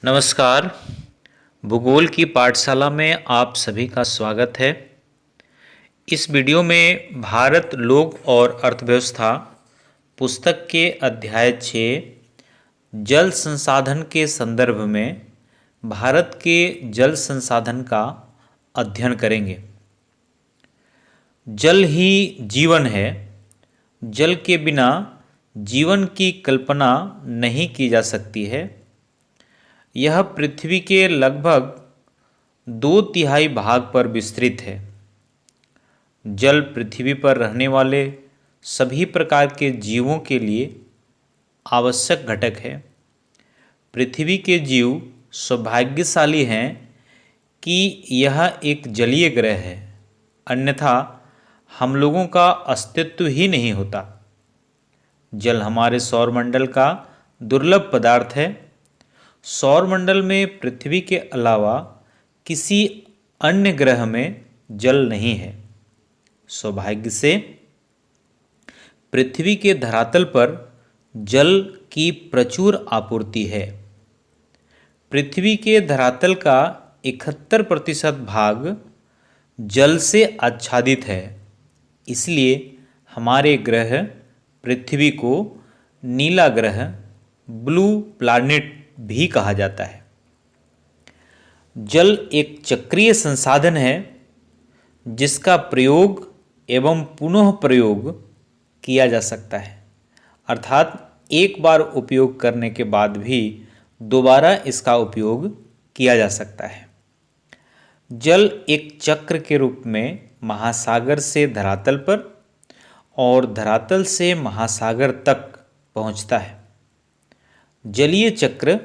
नमस्कार। भूगोल की पाठशाला में आप सभी का स्वागत है। इस वीडियो में भारत लोक और अर्थव्यवस्था पुस्तक के अध्याय 6 जल संसाधन के संदर्भ में भारत के जल संसाधन का अध्ययन करेंगे। जल ही जीवन है। जल के बिना जीवन की कल्पना नहीं की जा सकती है। यह पृथ्वी के लगभग 2/3 भाग पर विस्तृत है। जल पृथ्वी पर रहने वाले सभी प्रकार के जीवों के लिए आवश्यक घटक है। पृथ्वी के जीव सौभाग्यशाली हैं कि यह एक जलीय ग्रह है, अन्यथा हम लोगों का अस्तित्व ही नहीं होता। जल हमारे सौरमंडल का दुर्लभ पदार्थ है। सौरमंडल में पृथ्वी के अलावा किसी अन्य ग्रह में जल नहीं है। सौभाग्य से पृथ्वी के धरातल पर जल की प्रचुर आपूर्ति है। पृथ्वी के धरातल का 71% भाग जल से आच्छादित है। इसलिए हमारे ग्रह पृथ्वी को नीला ग्रह, ब्लू प्लैनेट भी कहा जाता है। जल एक चक्रीय संसाधन है जिसका प्रयोग एवं पुनः प्रयोग किया जा सकता है, अर्थात एक बार उपयोग करने के बाद भी दोबारा इसका उपयोग किया जा सकता है। जल एक चक्र के रूप में महासागर से धरातल पर और धरातल से महासागर तक पहुंचता है। जलीय चक्र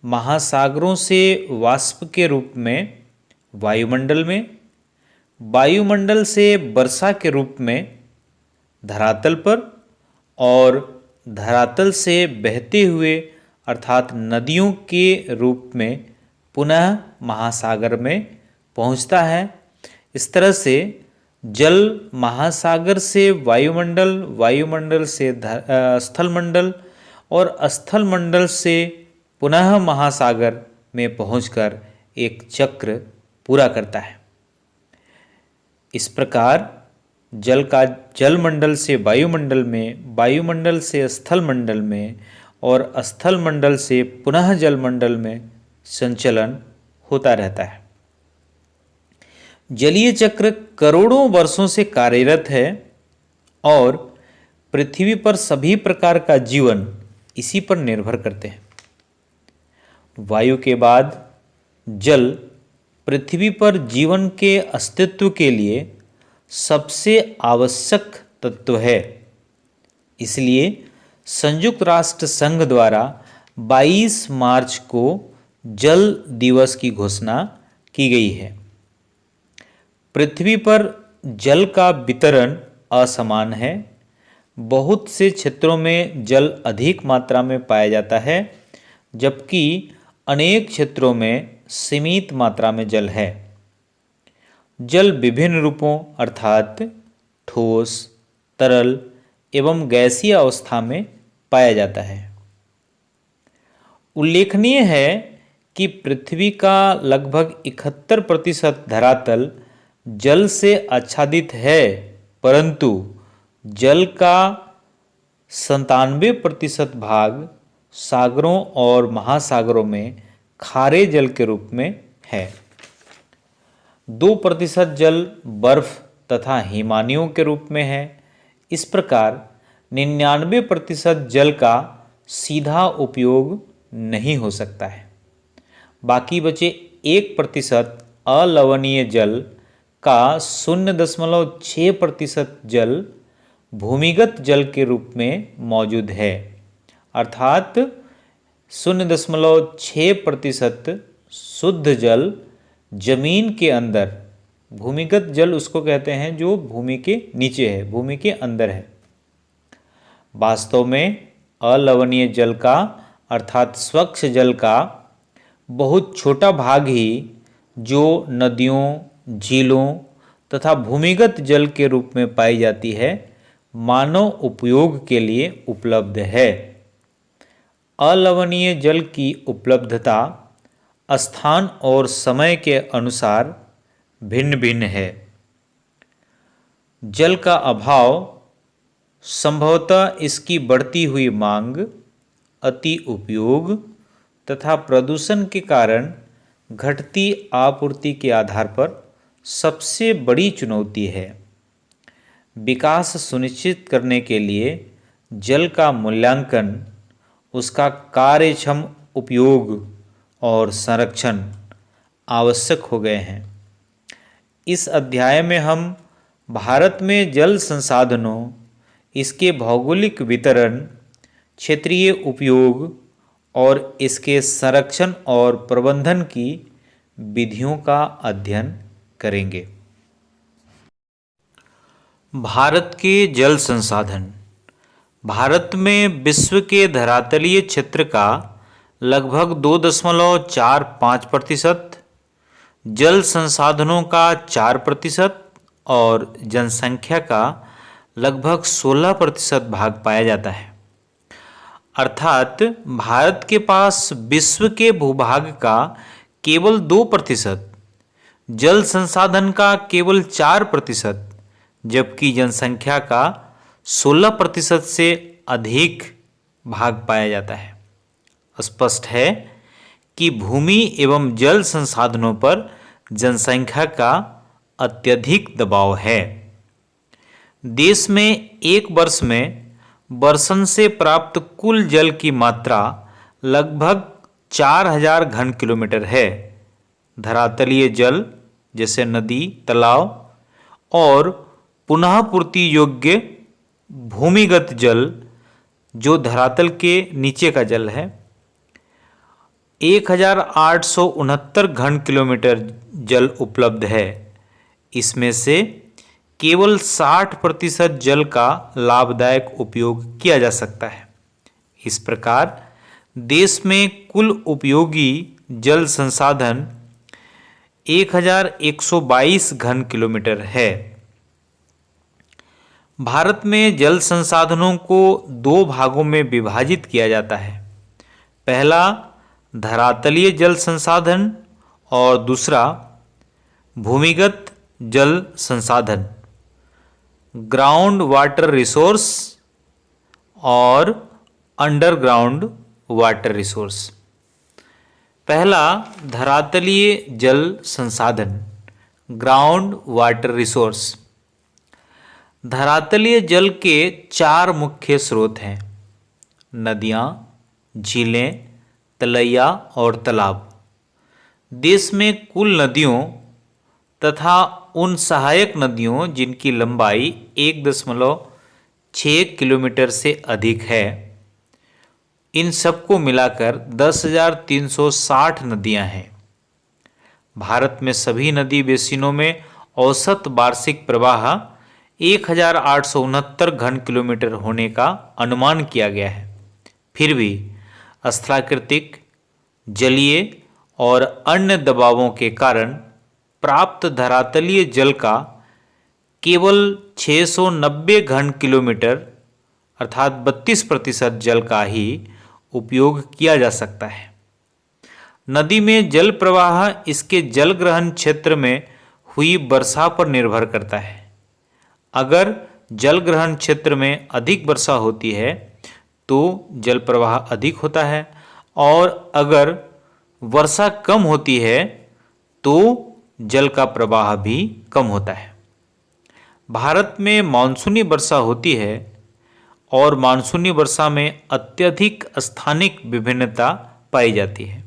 महासागरों से वाष्प के रूप में वायुमंडल में, वायुमंडल से वर्षा के रूप में धरातल पर और धरातल से बहते हुए अर्थात नदियों के रूप में पुनः महासागर में पहुंचता है। इस तरह से जल महासागर से वायुमंडल, वायुमंडल से स्थलमंडल और स्थलमंडल से पुनः महासागर में पहुंचकर एक चक्र पूरा करता है। इस प्रकार जल का जलमंडल से वायुमंडल में, वायुमंडल से स्थलमंडल में और स्थलमंडल से पुनः जलमंडल में संचलन होता रहता है। जलीय चक्र करोड़ों वर्षों से कार्यरत है और पृथ्वी पर सभी प्रकार का जीवन इसी पर निर्भर करते हैं। वायु के बाद जल पृथ्वी पर जीवन के अस्तित्व के लिए सबसे आवश्यक तत्व है। इसलिए संयुक्त राष्ट्र संघ द्वारा 22 मार्च को जल दिवस की घोषणा की गई है। पृथ्वी पर जल का वितरण असमान है। बहुत से क्षेत्रों में जल अधिक मात्रा में पाया जाता है, जबकि अनेक क्षेत्रों में सीमित मात्रा में जल है। जल विभिन्न रूपों अर्थात ठोस, तरल एवं गैसीय अवस्था में पाया जाता है। उल्लेखनीय है कि पृथ्वी का लगभग 71% धरातल जल से आच्छादित है, परंतु जल का 97% भाग सागरों और महासागरों में खारे जल के रूप में है। 2% जल बर्फ तथा हिमानियों के रूप में है। इस प्रकार 99% जल का सीधा उपयोग नहीं हो सकता है। बाकी बचे 1% अलवणीय जल का 0.6% जल भूमिगत जल के रूप में मौजूद है, अर्थात 0.6% शुद्ध जल जमीन के अंदर, भूमिगत जल उसको कहते हैं जो भूमि के नीचे है, भूमि के अंदर है। वास्तव में अलवणीय जल का अर्थात स्वच्छ जल का बहुत छोटा भाग ही जो नदियों, झीलों तथा भूमिगत जल के रूप में पाई जाती है, मानव उपयोग के लिए उपलब्ध है। अलवणीय जल की उपलब्धता स्थान और समय के अनुसार भिन्न भिन्न है। जल का अभाव संभवतः इसकी बढ़ती हुई मांग, अति उपयोग तथा प्रदूषण के कारण घटती आपूर्ति के आधार पर सबसे बड़ी चुनौती है। विकास सुनिश्चित करने के लिए जल का मूल्यांकन, उसका कार्यक्षम उपयोग और संरक्षण आवश्यक हो गए हैं। इस अध्याय में हम भारत में जल संसाधनों, इसके भौगोलिक वितरण, क्षेत्रीय उपयोग और इसके संरक्षण और प्रबंधन की विधियों का अध्ययन करेंगे। भारत के जल संसाधन। भारत में विश्व के धरातलीय क्षेत्र का लगभग 2.45%, जल संसाधनों का 4% और जनसंख्या का लगभग 16% भाग पाया जाता है। अर्थात भारत के पास विश्व के भूभाग का केवल 2%, जल संसाधन का केवल 4%, जबकि जनसंख्या का 16% से अधिक भाग पाया जाता है। स्पष्ट है कि भूमि एवं जल संसाधनों पर जनसंख्या का अत्यधिक दबाव है। देश में एक वर्ष में बरसन से प्राप्त कुल जल की मात्रा लगभग 4000 घन किलोमीटर है। धरातलीय जल जैसे नदी, तालाब और पुनः पूर्ति योग्य भूमिगत जल जो धरातल के नीचे का जल है 1869 घन किलोमीटर जल उपलब्ध है। इसमें से केवल 60% जल का लाभदायक उपयोग किया जा सकता है। इस प्रकार देश में कुल उपयोगी जल संसाधन 1122 घन किलोमीटर है। भारत में जल संसाधनों को 2 भागों में विभाजित किया जाता है। पहला धरातलीय जल संसाधन और दूसरा भूमिगत जल संसाधन, ग्राउंड वाटर रिसोर्स और अंडरग्राउंड वाटर रिसोर्स। पहला धरातलीय जल संसाधन, ग्राउंड वाटर रिसोर्स। धरातलीय जल के 4 मुख्य स्रोत हैं: नदियाँ, झीलें, तलैया और तालाब। देश में कुल नदियों तथा उन सहायक नदियों जिनकी लंबाई 1.6 किलोमीटर से अधिक है, इन सबको मिलाकर 10,360 नदियां हैं। भारत में सभी नदी बेसिनों में औसत वार्षिक प्रवाह 1869 घन किलोमीटर होने का अनुमान किया गया है। फिर भी स्थलाकृतिक, जलीय और अन्य दबावों के कारण प्राप्त धरातलीय जल का केवल 690 घन किलोमीटर अर्थात 32% जल का ही उपयोग किया जा सकता है। नदी में जल प्रवाह इसके जल ग्रहण क्षेत्र में हुई वर्षा पर निर्भर करता है। अगर जल ग्रहण क्षेत्र में अधिक वर्षा होती है तो जल प्रवाह अधिक होता है, और अगर वर्षा कम होती है तो जल का प्रवाह भी कम होता है। भारत में मानसूनी वर्षा होती है और मानसूनी वर्षा में अत्यधिक स्थानिक विभिन्नता पाई जाती है।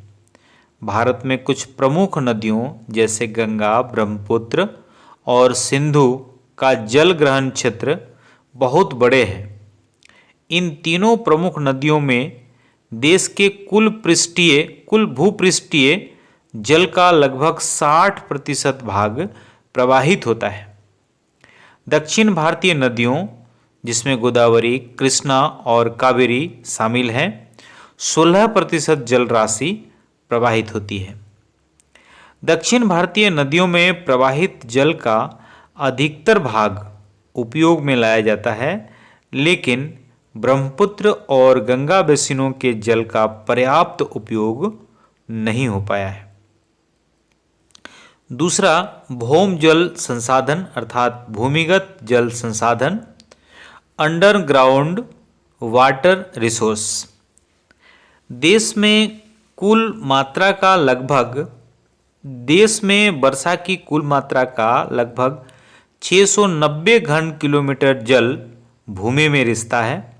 भारत में कुछ प्रमुख नदियों जैसे गंगा, ब्रह्मपुत्र और सिंधु का जल ग्रहण क्षेत्र बहुत बड़े हैं। इन तीनों प्रमुख नदियों में देश के कुल भूपृष्ठीय जल का लगभग 60% भाग प्रवाहित होता है। दक्षिण भारतीय नदियों जिसमें गोदावरी, कृष्णा और कावेरी शामिल हैं 16% जल राशि प्रवाहित होती है। दक्षिण भारतीय नदियों में प्रवाहित जल का अधिकतर भाग उपयोग में लाया जाता है, लेकिन ब्रह्मपुत्र और गंगा बेसिनों के जल का पर्याप्त उपयोग नहीं हो पाया है। दूसरा, भौम जल संसाधन अर्थात भूमिगत जल संसाधन, अंडरग्राउंड वाटर रिसोर्स। देश में वर्षा की कुल मात्रा का लगभग 690 घन किलोमीटर जल भूमि में रिसता है,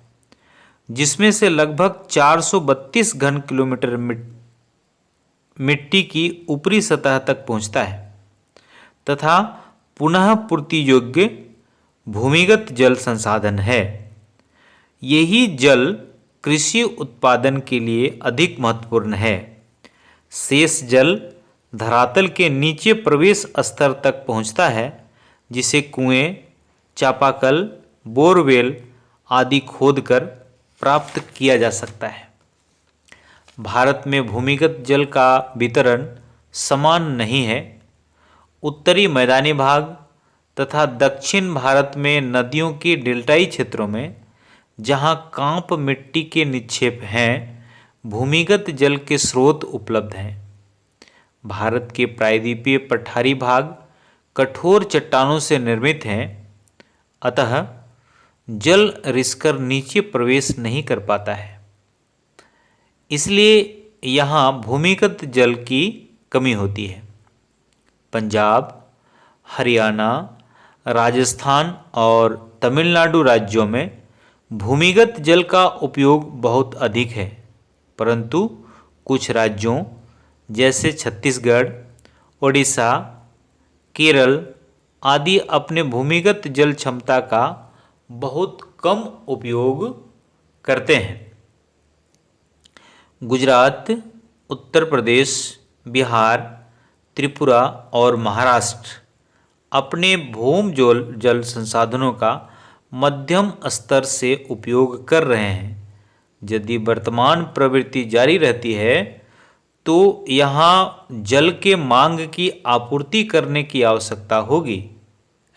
जिसमें से लगभग 432 घन किलोमीटर मिट्टी की ऊपरी सतह तक पहुंचता है तथा पुनः पूर्ति योग्य भूमिगत जल संसाधन है। यही जल कृषि उत्पादन के लिए अधिक महत्वपूर्ण है। शेष जल धरातल के नीचे प्रवेश स्तर तक पहुंचता है, जिसे कुएं, चापाकल, बोरवेल आदि खोदकर प्राप्त किया जा सकता है। भारत में भूमिगत जल का वितरण समान नहीं है। उत्तरी मैदानी भाग तथा दक्षिण भारत में नदियों के डेल्टाई क्षेत्रों में, जहां कांप मिट्टी के निक्षेप हैं, भूमिगत जल के स्रोत उपलब्ध हैं। भारत के प्रायद्वीपीय पठारी भाग कठोर चट्टानों से निर्मित हैं, अतः जल रिसकर नीचे प्रवेश नहीं कर पाता है। इसलिए यहाँ भूमिगत जल की कमी होती है। पंजाब, हरियाणा, राजस्थान और तमिलनाडु राज्यों में भूमिगत जल का उपयोग बहुत अधिक है, परंतु कुछ राज्यों जैसे छत्तीसगढ़, ओडिशा, केरल आदि अपने भूमिगत जल क्षमता का बहुत कम उपयोग करते हैं। गुजरात, उत्तर प्रदेश, बिहार, त्रिपुरा और महाराष्ट्र अपने भूम जल संसाधनों का मध्यम स्तर से उपयोग कर रहे हैं। यदि वर्तमान प्रवृत्ति जारी रहती है तो यहाँ जल के मांग की आपूर्ति करने की आवश्यकता होगी।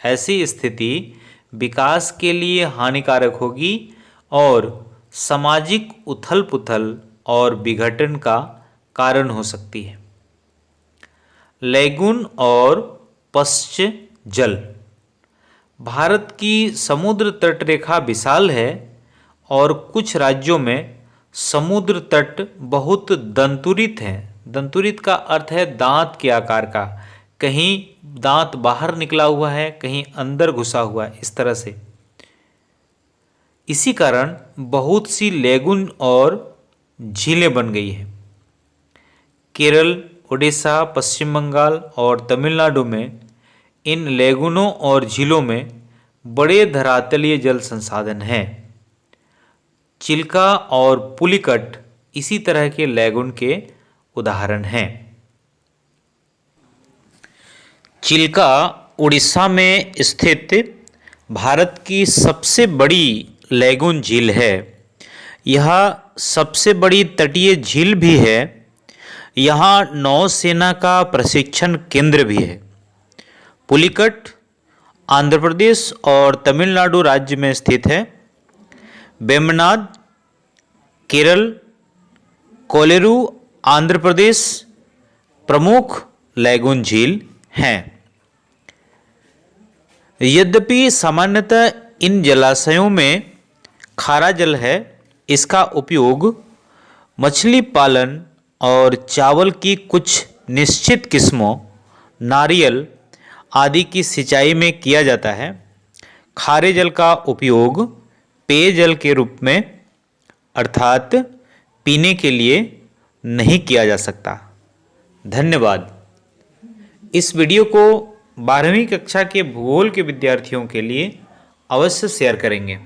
ऐसी स्थिति विकास के लिए हानिकारक होगी और सामाजिक उथल-पुथल और विघटन का कारण हो सकती है। लैगून और पश्च जल। भारत की समुद्र तट रेखा विशाल है और कुछ राज्यों में समुद्र तट बहुत दंतुरित है। दंतुरित का अर्थ है दांत के आकार का, कहीं दांत बाहर निकला हुआ है, कहीं अंदर घुसा हुआ है, इस तरह से। इसी कारण बहुत सी लैगून और झीलें बन गई हैं। केरल, उड़ीसा, पश्चिम बंगाल और तमिलनाडु में इन लैगूनों और झीलों में बड़े धरातलीय जल संसाधन हैं। चिल्का और पुलिकट इसी तरह के लैगून के उदाहरण हैं। चिल्का उड़ीसा में स्थित भारत की सबसे बड़ी लैगून झील है। यह सबसे बड़ी तटीय झील भी है। यहाँ नौसेना का प्रशिक्षण केंद्र भी है। पुलिकट आंध्र प्रदेश और तमिलनाडु राज्य में स्थित है। वेम्बनाड केरल, कोलेरू आंध्र प्रदेश प्रमुख लैगून झील हैं। यद्यपि सामान्यतः इन जलाशयों में खारा जल है, इसका उपयोग मछली पालन और चावल की कुछ निश्चित किस्मों, नारियल आदि की सिंचाई में किया जाता है। खारे जल का उपयोग पेयजल के रूप में अर्थात पीने के लिए नहीं किया जा सकता। धन्यवाद। इस वीडियो को 12वीं कक्षा के भूगोल के विद्यार्थियों के लिए अवश्य शेयर करेंगे।